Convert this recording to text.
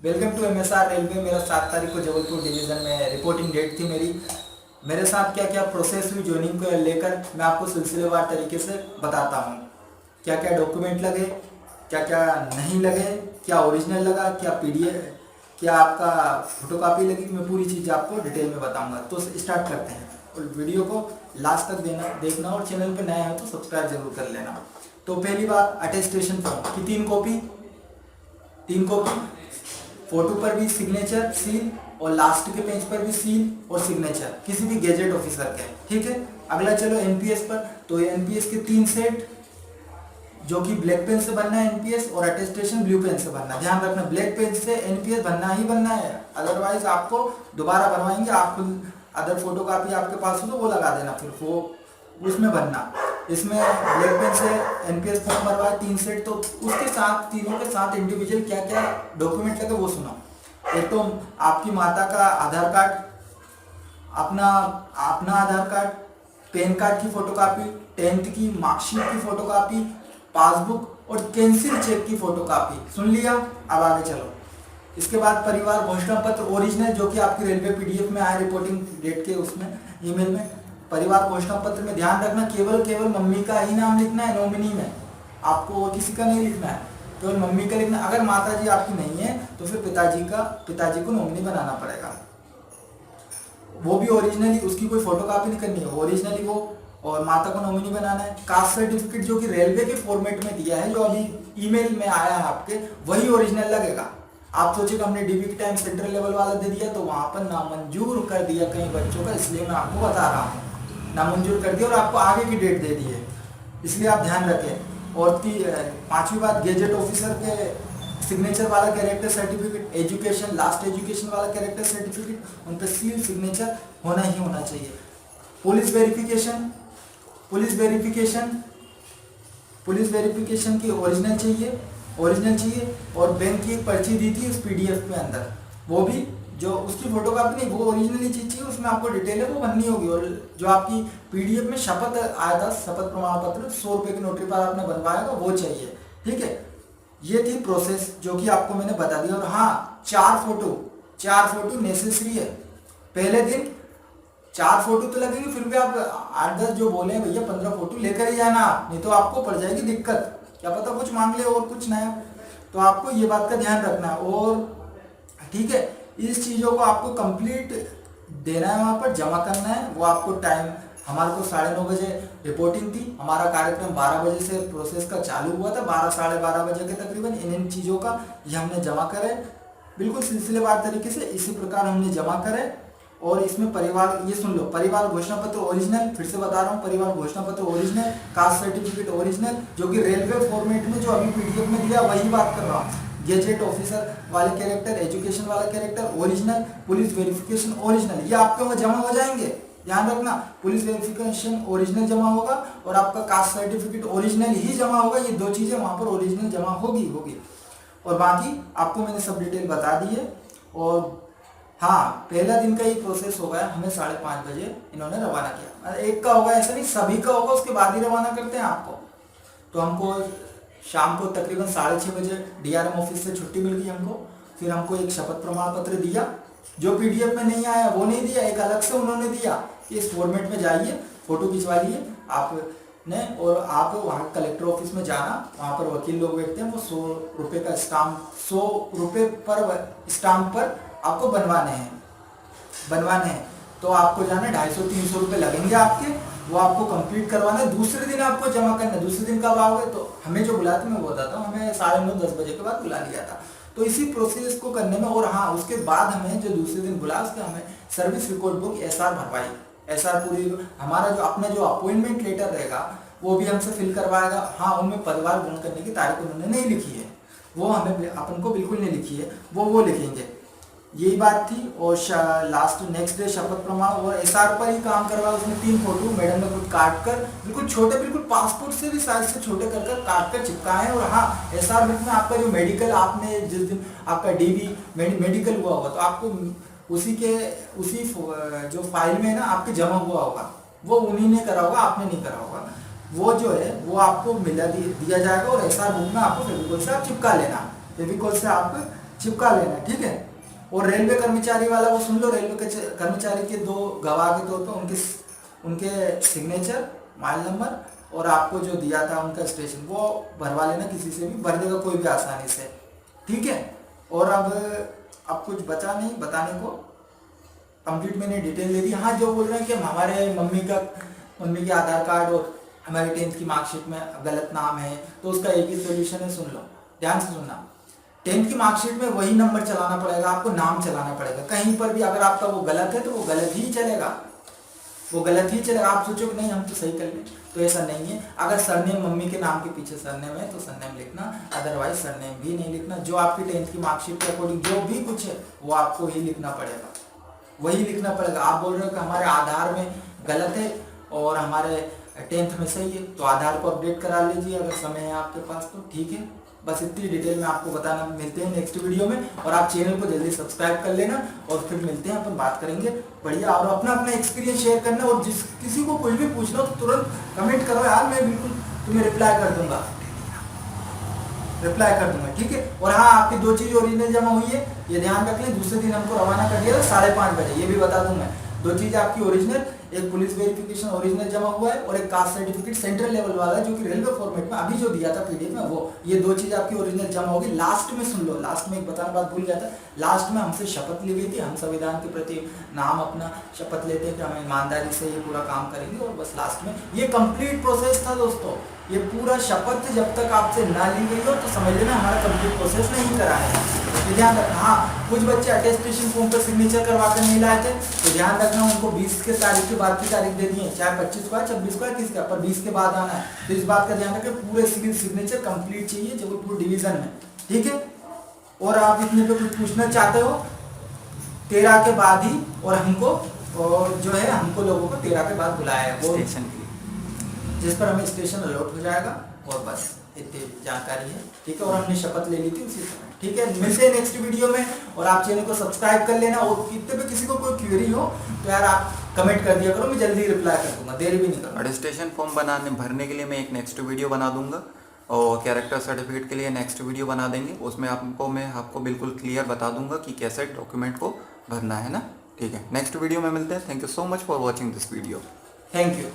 Welcome to MSR railway. मेरा 7 तारीख को जबलपुर डिवीज़न में रिपोर्टिंग डेट थी मेरी। मेरे साथ क्या क्या प्रोसेस हुई ज्वाइनिंग को लेकर मैं आपको सिलसिलेवार तरीके से बताता हूँ। क्या क्या डॉक्यूमेंट लगे, क्या क्या नहीं लगे, क्या ओरिजिनल लगा, क्या पीडीएफ, क्या आपका फोटोकॉपी लगी, मैं पूरी चीज़ आपको डिटेल में बताऊँगा। तो स्टार्ट करते हैं और वीडियो को लास्ट तक देखना और चैनल पर नया है तो सब्सक्राइब जरूर कर लेना। तो पहली बात, अटेस्टेशन फॉर्म की 3 कॉपी, फोटो पर भी सिग्नेचर सील और लास्ट के पेज पर भी सील और सिग्नेचर किसी भी गेजेट ऑफिसर के। ठीक है, अगला चलो एनपीएस पर। तो एनपीएस के 3 सेट जो कि ब्लैक पेन से बनना है एनपीएस और अटेस्टेशन ब्लू पेन से बनना है। ध्यान रखना, ब्लैक पेन से एनपीएस बनना ही बनना है, अदरवाइज आपको दोबारा बनवाएंगे। आप अदर फोटो कापी आपके पास हो तो वो लगा देना, फिर वो उसमें बनना। इसमें ब्लैक पेन से एनपीएस फॉर्म भरवाए 3 सेट, तो उसके साथ तीनों के साथ इंडिविजुअल क्या क्या डॉक्यूमेंट लगे वो सुनो। एक तो आपकी माता का आधार कार्ड, अपना आधार कार्ड, पैन कार्ड की फोटोकॉपी, 10th की मार्कशीट की फोटोकॉपी, पासबुक और कैंसिल चेक की फोटोकॉपी। सुन लिया, अब आगे चलो। इसके बाद परिवार घोषणा पत्र ओरिजिनल जो कि आपकी रेलवे पीडीएफ में आया रिपोर्टिंग डेट के उसमें ईमेल में। परिवार घोषणा पत्र में ध्यान रखना केवल मम्मी का ही नाम लिखना है, नॉमिनी में आपको किसी का नहीं लिखना है, केवल मम्मी का लिखना। अगर माता जी आपकी नहीं है तो फिर पिताजी को नॉमिनी बनाना पड़ेगा, वो भी ओरिजिनली, उसकी कोई फोटोकॉपी नहीं करनी है, ओरिजिनली वो, और माता को नॉमिनी बनाना है। कास्ट सर्टिफिकेट जो कि रेलवे के फॉर्मेट में दिया है, जो अभी ईमेल में आया है आपके, वही ओरिजिनल लगेगा। आप सोचिएगा हमने डीबी के टाइम सेंट्रल लेवल वाला दे दिया तो वहां पर नामंजूर कर दिया कई बच्चों का, इसलिए मैं आपको बता रहा हूँ, नामंजूर कर दिया और आपको आगे की डेट दे दी है, इसलिए आप ध्यान रखें। और 5वीं बात, गेजेट ऑफिसर के सिग्नेचर वाला character certificate, education, last education वाला कैरेक्टर सर्टिफिकेट, उन पर सील सिग्नेचर होना ही होना चाहिए। पुलिस वेरिफिकेशन की ओरिजिनल चाहिए और बैंक की एक पर्ची दी थी उस पीडीएफ के अंदर, वो भी जो उसकी फोटोकॉपी नहीं, वो ओरिजिनली चीज चाहिए, उसमें आपको डिटेल है वो बननी होगी। और जो आपकी पीडीएफ में शपथ आया था, शपथ प्रमाण पत्र 100 रुपए की नोटरी पर आपने बनवाया था, वो चाहिए। ठीक है, ये थी प्रोसेस जो कि आपको मैंने बता दिया। और हाँ, 4 फोटो नेसेसरी है। पहले दिन 4 फोटो तो लगेंगे, फिर भी आप 8-10 जो बोले भैया 15 फोटो लेकर ही जाना, नहीं तो आपको पड़ जाएगी दिक्कत, क्या पता कुछ मांग ले और कुछ नया। तो आपको ये बात का ध्यान रखना है। और ठीक है, इस चीज़ों को आपको कंप्लीट देना है, वहाँ पर जमा करना है। वो आपको टाइम, हमारे को 9:30 बजे रिपोर्टिंग थी, हमारा कार्यक्रम 12 बजे से प्रोसेस का चालू हुआ था, 12 साढ़े 12 बजे के तकरीबन इन चीज़ों का ये हमने जमा करे, बिल्कुल सिलसिलेवार तरीके से इसी प्रकार हमने जमा करे। और इसमें परिवार, ये सुन लो, परिवार घोषणा पत्र ओरिजिनल, फिर से बता रहा हूँ, परिवार घोषणा पत्र ओरिजिनल, कास्ट सर्टिफिकेट ओरिजिनल जो कि रेलवे फॉर्मेट में जो अभी पीडीएफ में दिया वही बात कर रहा हूँ। गेजेट ऑफिसर वाले कैरेक्टर, एजुकेशन वाला character original, police verification original, ये आपके वहाँ जमा हो जाएंगे। ध्यान रखना, पुलिस वेरिफिकेशन ओरिजिनल जमा होगा और आपका कास्ट सर्टिफिकेट ओरिजिनल ही जमा होगा, ये 2 चीजें वहां पर ओरिजिनल जमा होगी। और बाकी आपको मैंने सब डिटेल बता दी है। और हाँ, पहला दिन का ये प्रोसेस होगा, हमें 5:30 बजे इन्होंने रवाना किया। एक का होगा ऐसा नहीं, सभी का होगा, उसके बाद ही रवाना करते हैं आपको। तो हमको शाम को तकरीबन 6:30 बजे डीआरएम ऑफिस से छुट्टी मिल गई हमको। फिर हमको एक शपथ प्रमाण पत्र दिया, जो पीडीएफ में नहीं आया वो नहीं दिया, एक अलग से उन्होंने दिया कि इस फॉर्मेट में जाइए, फोटो खिंचवा लिए आपने, और आप वहाँ कलेक्टर ऑफिस में जाना, वहाँ पर वकील लोग बैठते हैं, वो 100 रुपये का स्टाम्प, 100 रुपये पर स्टाम्प पर आपको बनवाने हैं। तो आपको जाना 250-300 रुपये लगेंगे आपके, वो आपको कंप्लीट करवाना है। दूसरे दिन आपको जमा करना है। दूसरे दिन कब आओगे, तो हमें जो बुलाया था मैं बताता हूँ, हमें 9:30-10 बजे के बाद बुला लिया था। तो इसी प्रोसेस को करने में, और हाँ, उसके बाद हमें जो दूसरे दिन बुला, उसके हमें सर्विस रिकॉर्ड बुक एसआर भरवाई, एसआर पूरी, हमारा जो अपना जो अपॉइंटमेंट लेटर रहेगा वो भी हमसे फिल करवाएगा। हाँ, उनमें परिवार ग्रहण करने की तारीख उन्होंने नहीं लिखी है, वो हमें अपन को बिल्कुल नहीं लिखी है, वो लिखेंगे, यही बात थी। और लास्ट नेक्स्ट डे शपथ प्रमाण और एसआर पर ही काम करवाया। उसमें 3 फोटो मैडम ने खुद काट कर, बिल्कुल छोटे, बिल्कुल पासपोर्ट से भी साइज से छोटे कर काट कर चिपकाए। और हाँ, एसआर बुक में आपका जो मेडिकल, आपने जिस दिन आपका डीबी मेडिकल हुआ होगा, तो आपको उसी जो फाइल में ना आपके जमा हुआ होगा, वो उन्हीं ने करा होगा, आपने नहीं करा होगा, वो जो है वो आपको दिया जाएगा। और एसआर बुक में आपको फेविकोल से आप चिपका लेना, फेविकोल से आप चिपका लेना, ठीक है। और रेलवे कर्मचारी वाला वो सुन लो, रेलवे के कर्मचारी के 2 गवाह के तौर पर उनके सिग्नेचर, मोबाइल नंबर और आपको जो दिया था उनका स्टेशन, वो भरवा लेना, किसी से भी भर देगा कोई भी आसानी से, ठीक है। और अब कुछ बचा नहीं बताने को, कंप्लीट मैंने डिटेल दे दी। हाँ, जो बोल रहे हैं कि हमारे मम्मी के आधार कार्ड और हमारे 10th की मार्कशीट में गलत नाम है, तो उसका एक ही सोल्यूशन है, सुन लो ध्यान से सुनना। 10th की मार्कशीट में वही नंबर चलाना पड़ेगा, आपको नाम चलाना पड़ेगा। कहीं पर भी अगर आपका वो गलत है तो वो गलत ही चलेगा, वो गलत ही चलेगा। आप सोचो कि नहीं हम तो सही कर लें, तो ऐसा नहीं है। अगर सरनेम मम्मी के नाम के पीछे सरनेम है तो सरनेम लिखना, अदरवाइज सरनेम भी नहीं लिखना। जो आपकी 10th की मार्कशीट के अकॉर्डिंग जो भी कुछ है वो आपको ही लिखना पड़ेगा, वही लिखना पड़ेगा। आप बोल रहे हो कि हमारे आधार में गलत है और हमारे 10th में सही है, तो आधार को अपडेट करा लीजिए अगर समय है आपके पास तो, ठीक है। बस इतनी डिटेल में आपको बताना। मिलते हैं नेक्स्ट वीडियो में, और आप चैनल को जल्दी सब्सक्राइब कर लेना, और फिर मिलते हैं, अपन बात करेंगे बढ़िया। और अपना एक्सपीरियंस शेयर करना, और जिस किसी को कुछ भी पूछना हो तो तुरंत कमेंट करो यार, मैं बिल्कुल तुम्हें रिप्लाई कर दूंगा, ठीक है। और हाँ, आपकी 2 चीज़ ओरिजिनल जमा हुई है, ये ध्यान रख लें। दूसरे दिन हमको रवाना कर दिया था 5:30 बजे, ये भी बता दूं मैं। 2 चीज़ आपकी ओरिजिनल, एक पुलिस वेरिफिकेशन ओरिजिनल जमा हुआ है, और एक कास्ट सर्टिफिकेट सेंट्रल लेवल वाला जो कि रेलवे फॉर्मेट में अभी जो दिया था पीडीएफ में, वो ये 2 चीज़ आपकी ओरिजिनल जमा होगी। लास्ट में सुन लो, लास्ट में एक बताना बात भूल गया था, लास्ट में हमसे शपथ ली गई थी। हम संविधान के प्रति नाम अपना शपथ लेते हैं कि हम ईमानदारी से ये पूरा काम करेंगे, और बस लास्ट में ये कंप्लीट प्रोसेस था दोस्तों। ये पूरा शपथ जब तक आपसे ना ली गई हो तो समझ लेना हमारा कंप्लीट प्रोसेस नहीं करा है, तो ध्यान रखना। हाँ, कुछ बच्चे अटेस्टेशन फॉर्म पर सिग्नेचर करवा कर नहीं लाए थे, तो ध्यान रखना, उनको 20 के तारीख के बाद की तारीख दे दी है, चाहे 25 को है, 26 को है, 30 का, पर 20 के बाद आना है। तो इस बात का ध्यान रखें, पूरे सिविल सिग्नेचर कंप्लीट चाहिए जबलपुर डिवीजन में, ठीक है। और आप इतने पे कुछ पूछना चाहते हो 13 के बाद ही, और हमको, और जो है हमको लोगों को 13 के बाद बुलाया है वो स्टेशन के लिए, जिस पर हमें स्टेशन अलॉट हो जाएगा, और बस इतनी जानकारी है, ठीक है। और हमने शपथ ले ली थी उसी समय, ठीक है। मिलते हैं नेक्स्ट वीडियो में, और आप चैनल को सब्सक्राइब कर लेना। और इतने पे किसी को कोई क्वेरी हो तो यार आप कमेंट कर दिया करो, मैं जल्दी रिप्लाई कर दूंगा, देर भी नहीं करूँगा। रजिस्ट्रेशन फॉर्म भरने के लिए मैं एक नेक्स्ट वीडियो बना दूंगा, और कैरेक्टर सर्टिफिकेट के लिए नेक्स्ट वीडियो बना देंगे। उसमें मैं आपको बिल्कुल क्लियर बता दूंगा कि कैसे डॉक्यूमेंट को भरना है ना, ठीक है। नेक्स्ट वीडियो में मिलते हैं। Thank you so much for watching this video. Thank you.